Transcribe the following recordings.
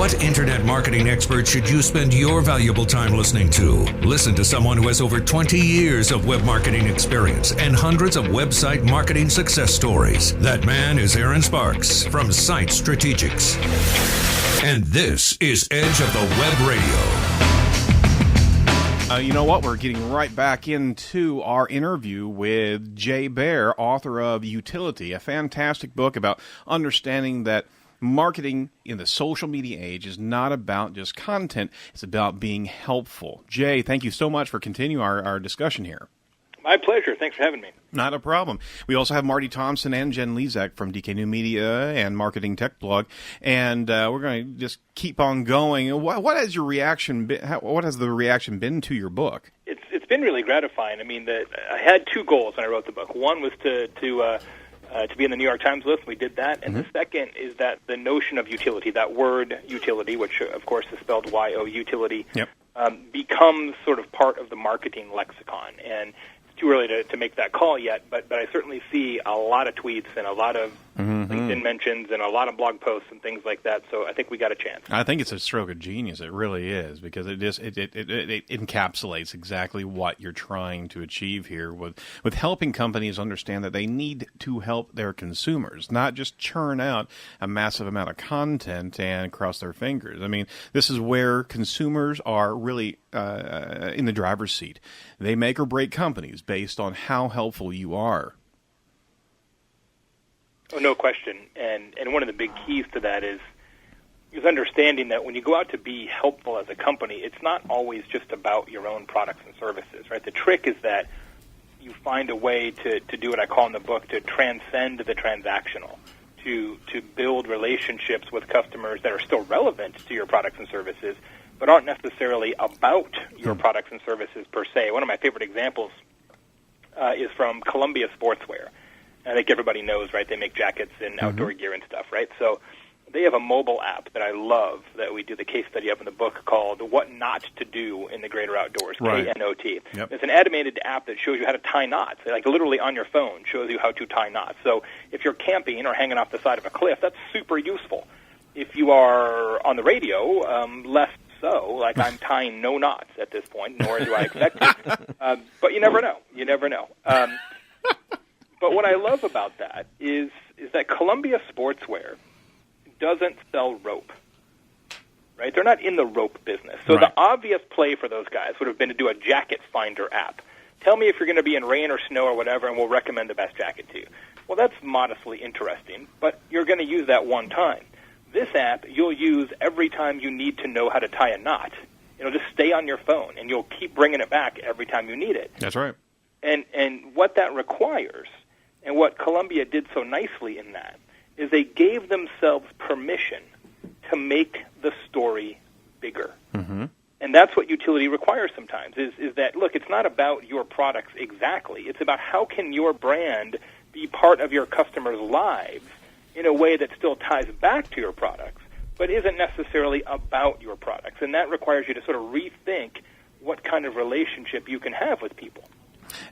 What internet marketing expert should you spend your valuable time listening to? Listen to someone who has over 20 years of web marketing experience and hundreds of website marketing success stories. That man is Aaron Sparks from Site Strategics. And this is Edge of the Web Radio. You know what? We're getting right back into our interview with Baer, author of Youtility, a fantastic book about understanding that marketing in the social media age is not about just content. It's about being helpful. Jay, thank you so much for continuing our discussion here. My pleasure. Thanks for having me. Not a problem. We also have Marty Thompson and Jen Lezak from DK New Media and Marketing Tech Blog, and we're going to just keep on going. What has your reaction been? What has the reaction been to your book? It's been really gratifying. I mean, I had two goals when I wrote the book. One was to be in the New York Times list. We did that, and the second is that the notion of utility, that word utility, which of course is spelled Y-O, utility, becomes sort of part of the marketing lexicon. And too early to make that call yet, but I certainly see a lot of tweets and a lot of LinkedIn mentions and a lot of blog posts and things like that, so I think we got a chance. I think it's a stroke of genius. It really is, because it encapsulates exactly what you're trying to achieve here with helping companies understand that they need to help their consumers, not just churn out a massive amount of content and cross their fingers. I mean, this is where consumers are really in the driver's seat. They make or break companies based on how helpful you are. Oh, no question. And one of the big keys to that is understanding that when you go out to be helpful as a company, it's not always just about your own products and services, right? The trick is that you find a way to do what I call in the book, to transcend the transactional, to build relationships with customers that are still relevant to your products and services, but aren't necessarily about your products and services per se. One of my favorite examples is from Columbia Sportswear. I think everybody knows, right? They make jackets and outdoor gear and stuff, right? So they have a mobile app that I love that we do the case study of in the book called What Not to Do in the Greater Outdoors, K-N-O-T. Yep. It's an animated app that shows you how to tie knots, like literally on your phone shows you how to tie knots. So if you're camping or hanging off the side of a cliff, that's super useful. If you are on the radio, less so, like I'm tying no knots at this point, nor do I expect to. But you never know. You never know. But what I love about that is that Columbia Sportswear doesn't sell rope, right? They're not in the rope business. So the obvious play for those guys would have been to do a jacket finder app. Tell me if you're going to be in rain or snow or whatever, and we'll recommend the best jacket to you. Well, that's modestly interesting, but you're going to use that one time. This app you'll use every time you need to know how to tie a knot. It'll just stay on your phone, and you'll keep bringing it back every time you need it. That's right. And what that requires, and what Columbia did so nicely in that, is they gave themselves permission to make the story bigger. And that's what utility requires sometimes, is that, look, it's not about your products exactly. It's about how can your brand be part of your customers' lives in a way that still ties back to your products, but isn't necessarily about your products. And that requires you to sort of rethink what kind of relationship you can have with people.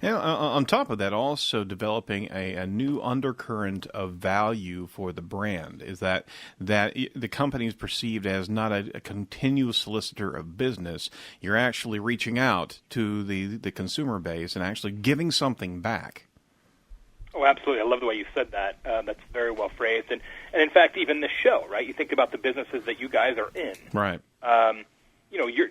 And on top of that, also developing a new undercurrent of value for the brand is that the company is perceived as not a continuous solicitor of business. You're actually reaching out to the consumer base and actually giving something back. Oh, absolutely. I love the way you said that. That's very well phrased. And in fact, even this show, right? You think about the businesses that you guys are in. Right.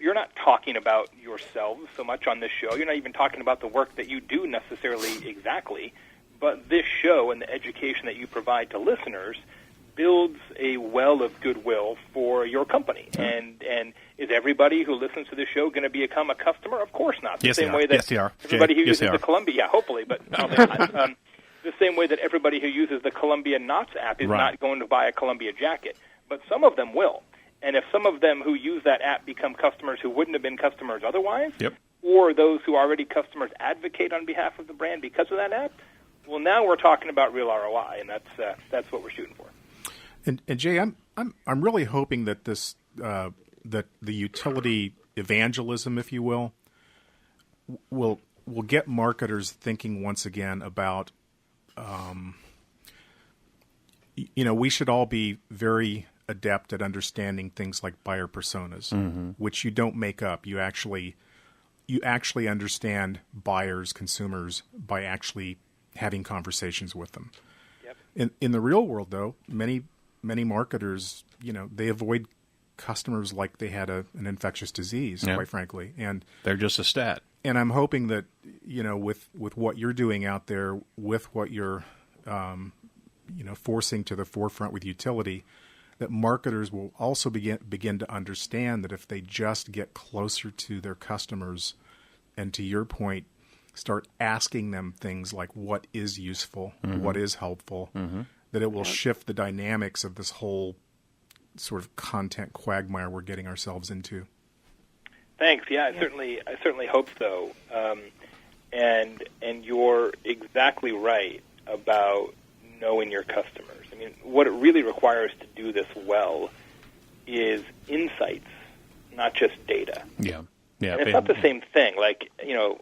You're not talking about yourselves so much on this show. You're not even talking about the work that you do necessarily exactly. But this show and the education that you provide to listeners builds a well of goodwill for your company. And is everybody who listens to this show going to become a customer? Of course not. Yes, they are. Yes, they are. Everybody who uses the Columbia, hopefully, but probably not. The same way that everybody who uses the Columbia Knots app is not going to buy a Columbia jacket. But some of them will. And if some of them who use that app become customers who wouldn't have been customers otherwise, or those who are already customers advocate on behalf of the brand because of that app, well, now we're talking about real ROI, and that's what we're shooting for. And Jay, I'm really hoping that this that the utility evangelism, if you will get marketers thinking once again about, we should all be very adept at understanding things like buyer personas, which you don't make up. You actually understand buyers, consumers, by actually having conversations with them. Yep. In the real world, though, many marketers, they avoid customers like they had an infectious disease, quite frankly, and they're just a stat. And I'm hoping that with what you're doing out there, with what you're forcing to the forefront with Youtility, that marketers will also begin to understand that if they just get closer to their customers, and to your point, start asking them things like what is useful, what is helpful, that it will shift the dynamics of this whole sort of content quagmire we're getting ourselves into. Thanks. Yeah, I certainly hope so. And you're exactly right about knowing your customers. I mean, what it really requires to do this well is insights, not just data. Yeah. And it's not the same thing. Like,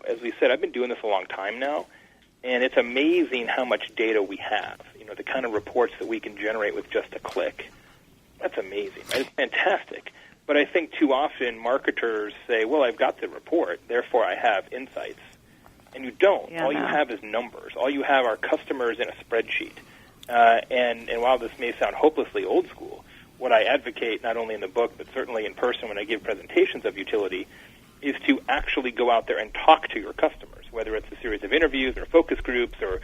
as we said, I've been doing this a long time now, and it's amazing how much data we have. The kind of reports that we can generate with just a click. That's amazing. Right? It's fantastic. But I think too often marketers say, well, I've got the report, therefore I have insights. And you don't. All you have is numbers. All you have are customers in a spreadsheet. And while this may sound hopelessly old school, what I advocate, not only in the book, but certainly in person when I give presentations of Youtility, is to actually go out there and talk to your customers, whether it's a series of interviews or focus groups or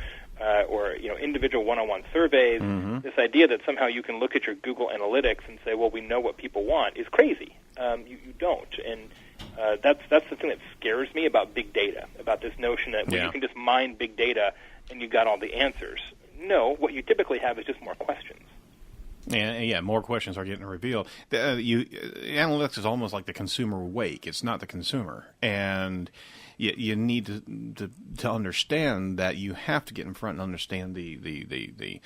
individual one-on-one surveys. This idea that somehow you can look at your Google Analytics and say, well, we know what people want is crazy. You don't. And that's the thing that scares me about big data, about this notion that you can just mine big data and you got all the answers. No, what you typically have is just more questions. Yeah, more questions are getting revealed. Analytics is almost like the consumer wake. It's not the consumer, and you need to understand that you have to get in front and understand the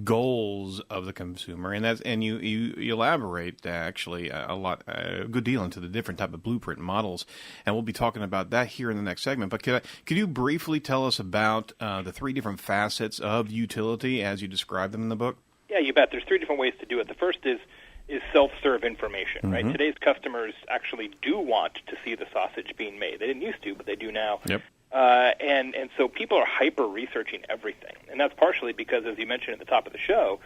goals of the consumer, and you elaborate actually a good deal into the different type of blueprint models, and we'll be talking about that here in the next segment. But could you briefly tell us about the three different facets of Youtility as you describe them in the book? Yeah, you bet. There's three different ways to do it. The first is self-serve information, right? Today's customers actually do want to see the sausage being made. They didn't used to, but they do now. Yep. And so people are hyper-researching everything. And that's partially because, as you mentioned at the top of the show,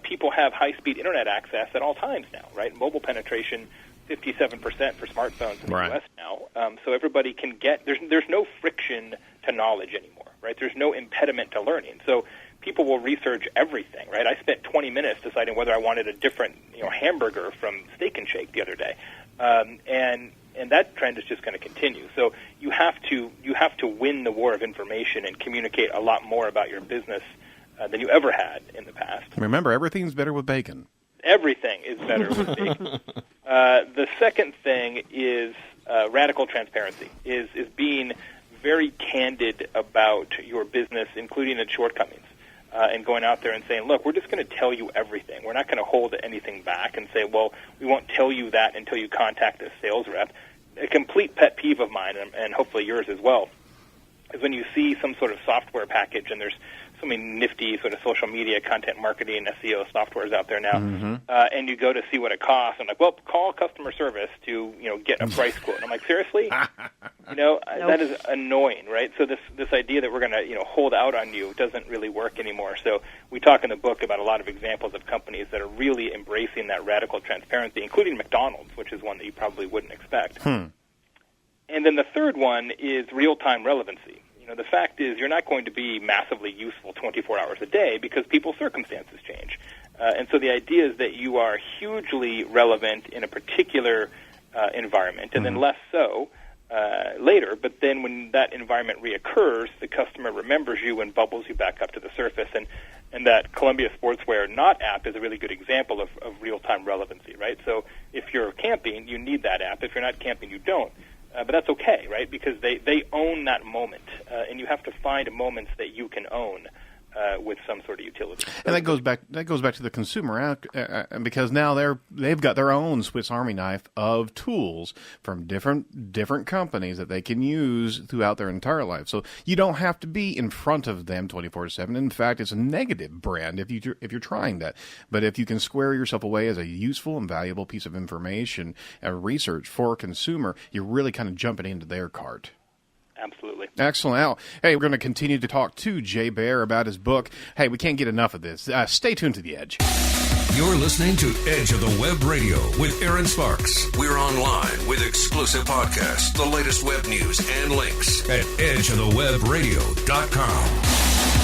people have high-speed Internet access at all times now, right? Mobile penetration, 57% for smartphones in the U.S. now. So everybody can get – there's no friction to knowledge anymore, right? There's no impediment to learning. So people will research everything, right? I spent 20 minutes deciding whether I wanted a different, hamburger from Steak and Shake the other day, and that trend is just going to continue. So you have to win the war of information and communicate a lot more about your business than you ever had in the past. Remember, everything's better with bacon. Everything is better with bacon. The second thing is radical transparency. Is being very candid about your business, including its shortcomings. And going out there and saying, look, we're just going to tell you everything. We're not going to hold anything back and say, well, we won't tell you that until you contact a sales rep. A complete pet peeve of mine, and hopefully yours as well, is when you see some sort of software package, and there's so many nifty sort of social media, content marketing, SEO softwares out there now, and you go to see what it costs, and like, well, call customer service to get a price quote. And I'm like, seriously? Nope. That is annoying, right? So this idea that we're going to hold out on you doesn't really work anymore. So we talk in the book about a lot of examples of companies that are really embracing that radical transparency, including McDonald's, which is one that you probably wouldn't expect. And then the third one is real-time relevancy. The fact is you're not going to be massively useful 24 hours a day because people's circumstances change. And so the idea is that you are hugely relevant in a particular environment and then less so later. But then when that environment reoccurs, the customer remembers you and bubbles you back up to the surface. And that Columbia Sportswear Not app is a really good example of real-time relevancy, right? So if you're camping, you need that app. If you're not camping, you don't. But that's okay, right? Because they own that moment, and you have to find moments that you can own. with some sort of utility. And that goes back to the consumer, because now they've got their own Swiss Army knife of tools from different companies that they can use throughout their entire life. So you don't have to be in front of them 24/7. In fact, it's a negative brand if you're trying that. But if you can square yourself away as a useful and valuable piece of information and research for a consumer, you're really kind of jumping into their cart. Absolutely. Excellent. Al, hey, we're going to continue to talk to Jay Baer about his book. Hey, we can't get enough of this. Stay tuned to The Edge. You're listening to Edge of the Web Radio with Aaron Sparks. We're online with exclusive podcasts, the latest web news, and links at edgeofthewebradio.com.